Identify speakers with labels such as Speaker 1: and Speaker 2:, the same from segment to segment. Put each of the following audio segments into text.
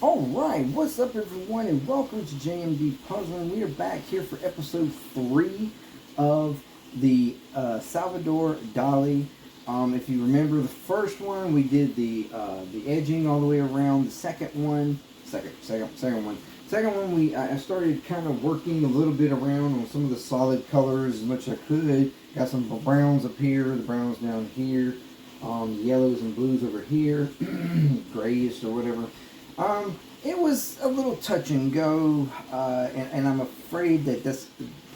Speaker 1: Alright, what's up everyone and welcome to JMD Puzzling. We are back here for episode 3 of the Salvador Dali. If you remember the first one, we did the edging all the way around. The second one, I started kind of working a little bit around on some of the solid colors as much as I could. Got some browns up here, the browns down here, yellows and blues over here, grayish or whatever. It was a little touch and go, and I'm afraid that that's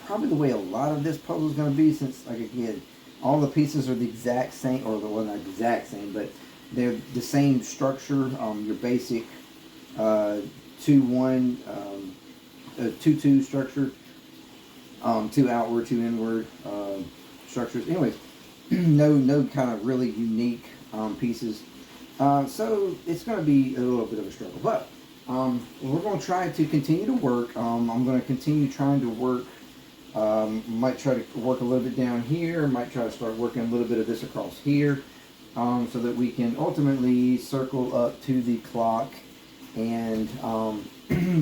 Speaker 1: probably the way a lot of this puzzle is going to be, since, like again, all the pieces are the exact same, or well, not exact same, but they're the same structure. Your basic 2-1, 2-2 structure, 2 outward, 2 inward structures. Anyways, no kind of really unique pieces. So it's going to be a little bit of a struggle, but we're going to try to continue to work. I'm going to continue trying to work. Might try to work a little bit down here. Might try to start working a little bit of this across here, so that we can ultimately circle up to the clock. And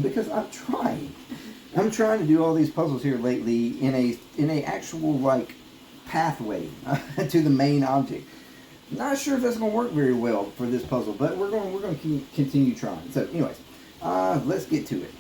Speaker 1: because I'm trying to do all these puzzles here lately in a actual like pathway to the main object. Not sure if that's going to work very well for this puzzle, but we're going to continue trying. So, anyways, let's get to it.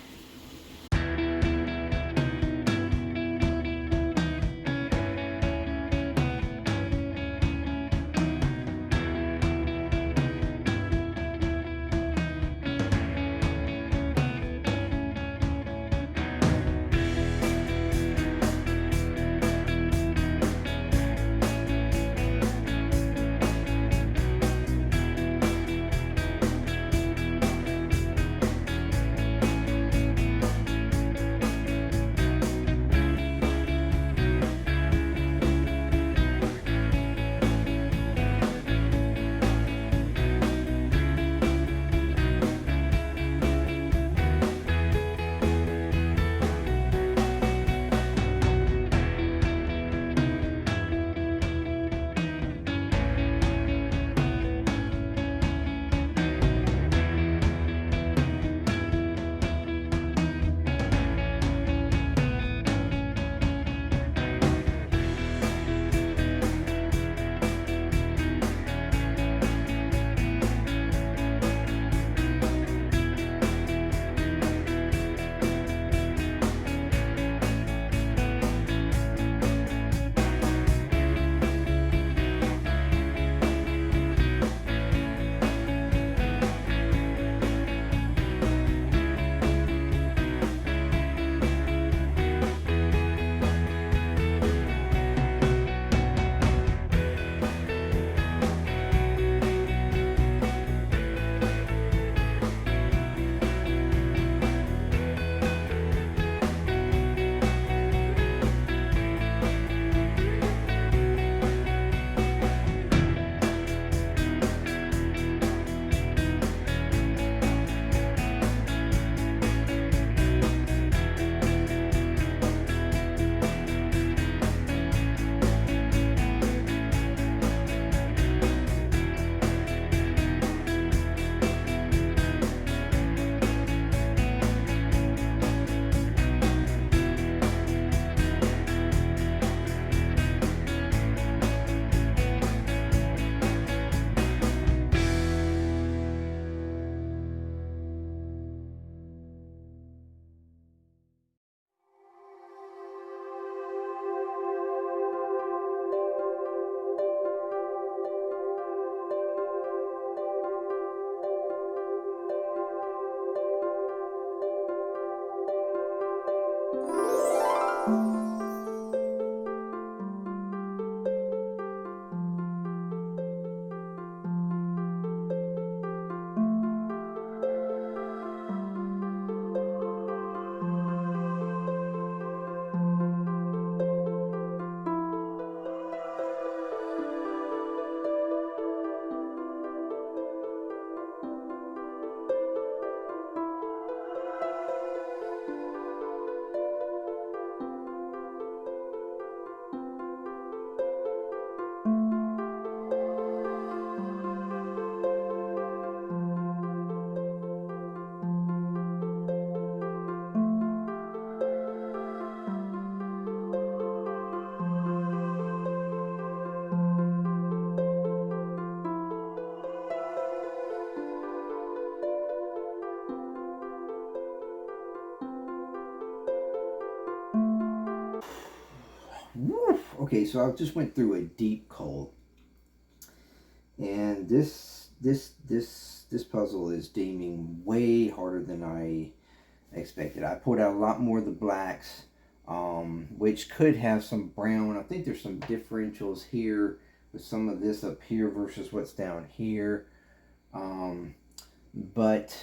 Speaker 1: Okay, so I just went through a deep coal, and this puzzle is deeming way harder than I expected. I pulled out a lot more of the blacks, which could have some brown. I think there's some differentials here with some of this up here versus what's down here. But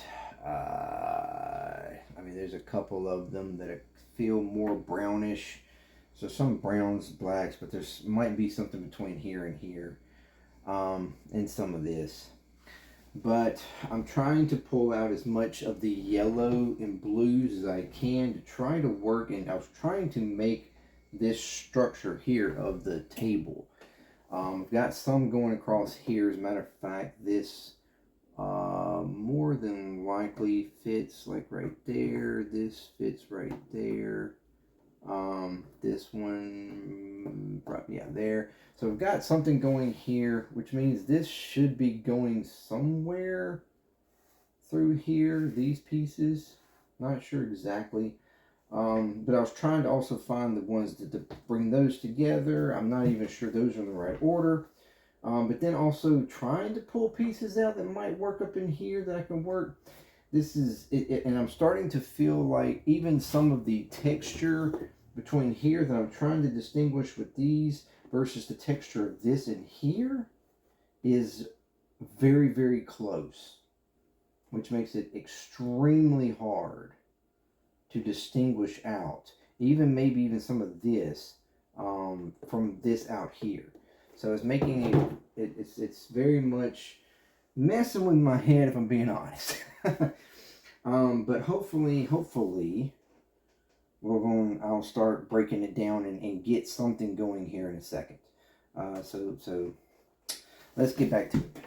Speaker 1: I mean, there's a couple of them that feel more brownish. So some browns, blacks, but there's might be something between here and here, in some of this. But I'm trying to pull out as much of the yellow and blues as I can to try to work, and I was trying to make this structure here of the table. I've got some going across here. As a matter of fact, this more than likely fits like right there. This fits right there. This one, yeah, there. So we've got something going here, which means this should be going somewhere through here, these pieces. Not sure exactly. But I was trying to also find the ones to bring those together. I'm not even sure those are in the right order. But then also trying to pull pieces out that might work up in here that I can work. This is it, and I'm starting to feel like even some of the texture between here that I'm trying to distinguish with these versus the texture of this in here is very, very close, which makes it extremely hard to distinguish out, even maybe even some of this from this out here. So it's making it's very much messing with my head, if I'm being honest. But hopefully I'll start breaking it down and get something going here in a second. So let's get back to it.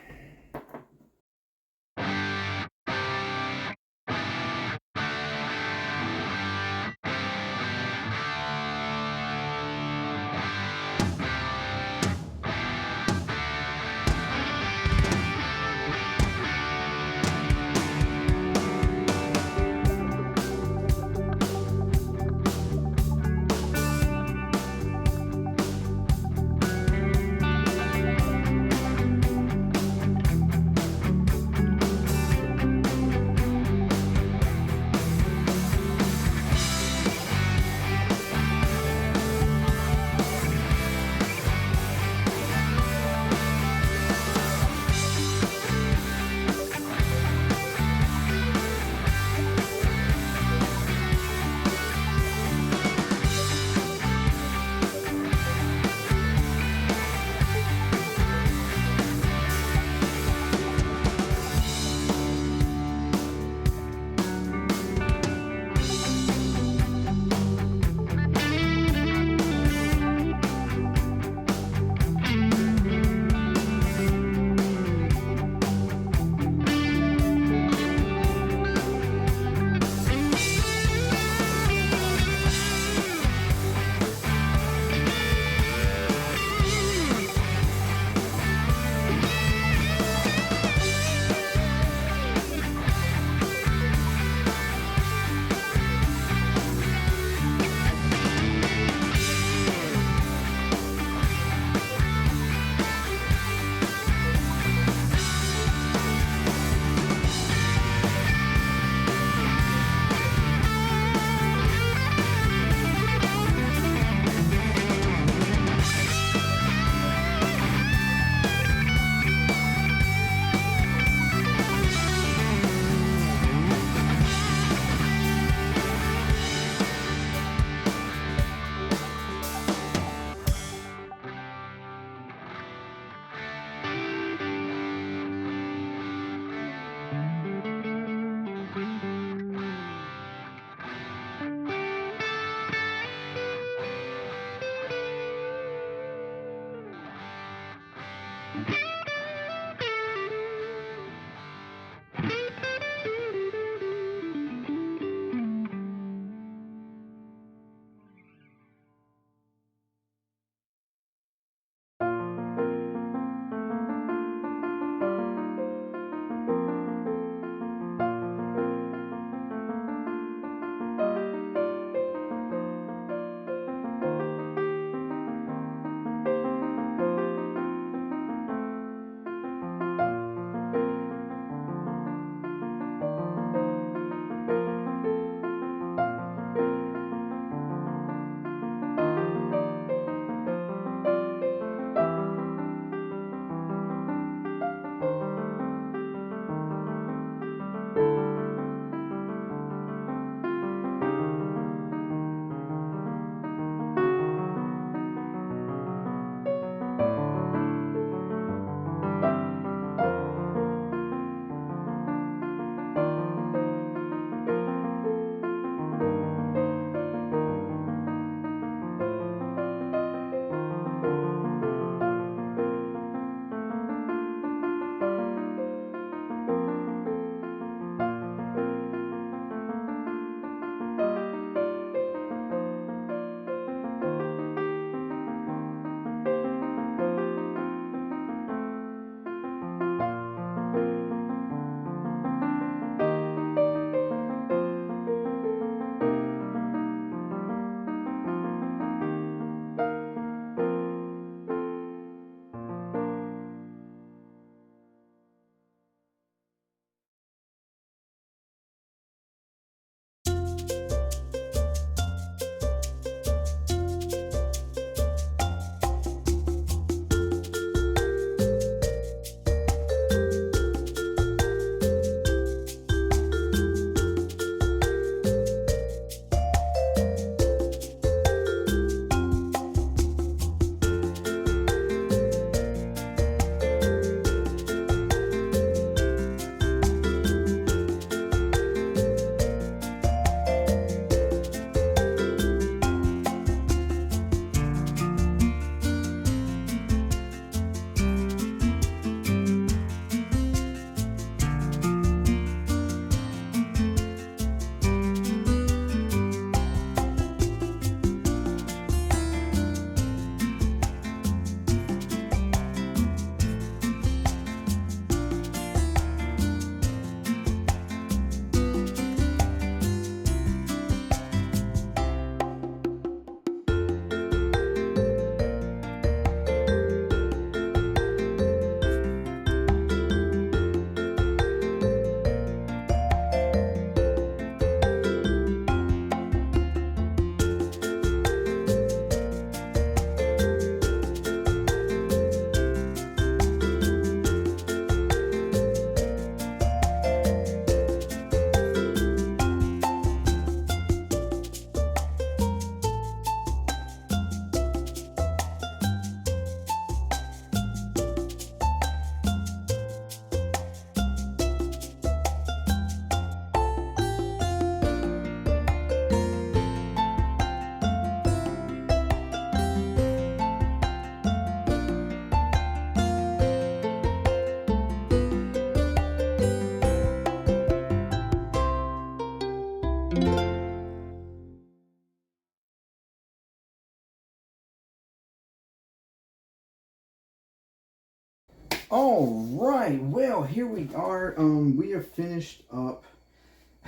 Speaker 1: All right, well, here we are. We are finished up.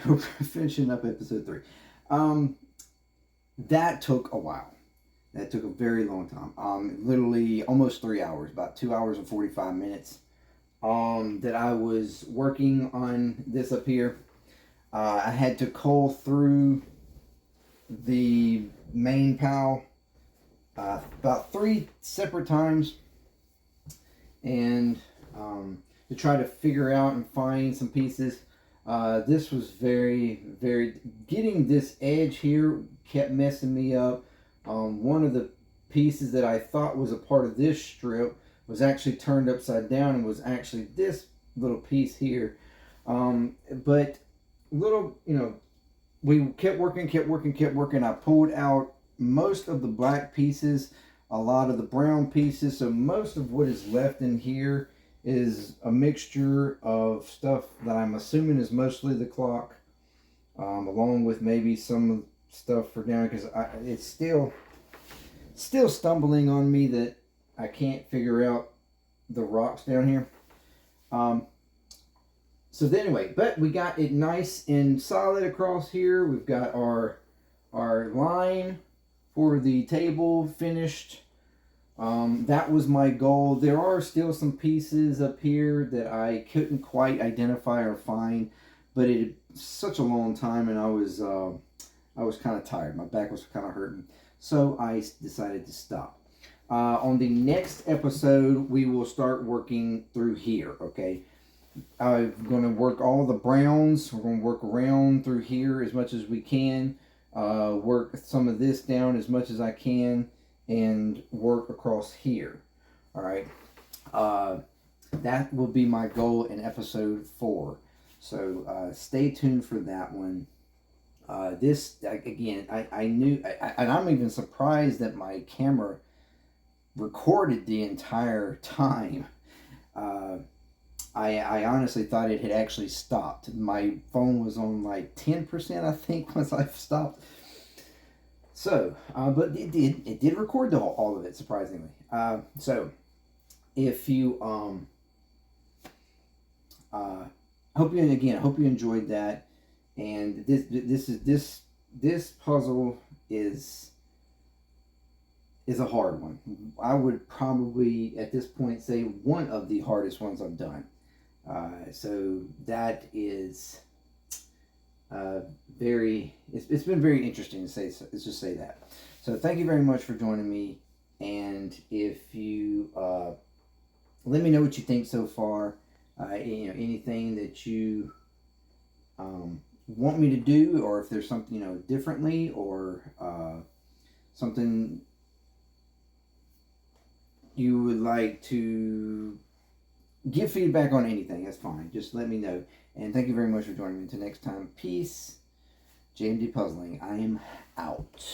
Speaker 1: We're finishing up episode 3. That took a while. That took a very long time. Literally almost 3 hours, about 2 hours and 45 minutes. That I was working on this up here. I had to cull through the main PAL about 3 separate times, and to try to figure out and find some pieces. This was very getting this edge here kept messing me up. One of the pieces that I thought was a part of this strip was actually turned upside down and was actually this little piece here. But little, we kept working. I pulled out most of the black pieces, a lot of the brown pieces. So most of what is left in here is a mixture of stuff that I'm assuming is mostly the clock, along with maybe some stuff for down, because it's still stumbling on me that I can't figure out the rocks down here. So anyway, but we got it nice and solid across here. We've got our line for the table finished. That was my goal. There are still some pieces up here that I couldn't quite identify or find, but it had such a long time, and I was kind of tired. My back was kind of hurting, so I decided to stop. On the next episode, we will start working through here. Okay, I'm going to work all the browns. We're going to work around through here as much as we can. Work some of this down as much as I can, and work across here. All right. That will be my goal in episode 4. So stay tuned for that one. This, again, I knew, and I'm even surprised that my camera recorded the entire time. I honestly thought it had actually stopped. My phone was on like 10%, I think, once I stopped. So, but it did record all of it, surprisingly. So, if you hope you enjoyed that. And this puzzle is a hard one. I would probably at this point say one of the hardest ones I've done. So that is it's been very interesting to say. Let's just say that. So thank you very much for joining me. And if you let me know what you think so far. Anything that you want me to do, or if there's something differently, or something you would like to give feedback on, anything, that's fine. Just let me know. And thank you very much for joining me. Until next time, peace. JMD Puzzling, I am out.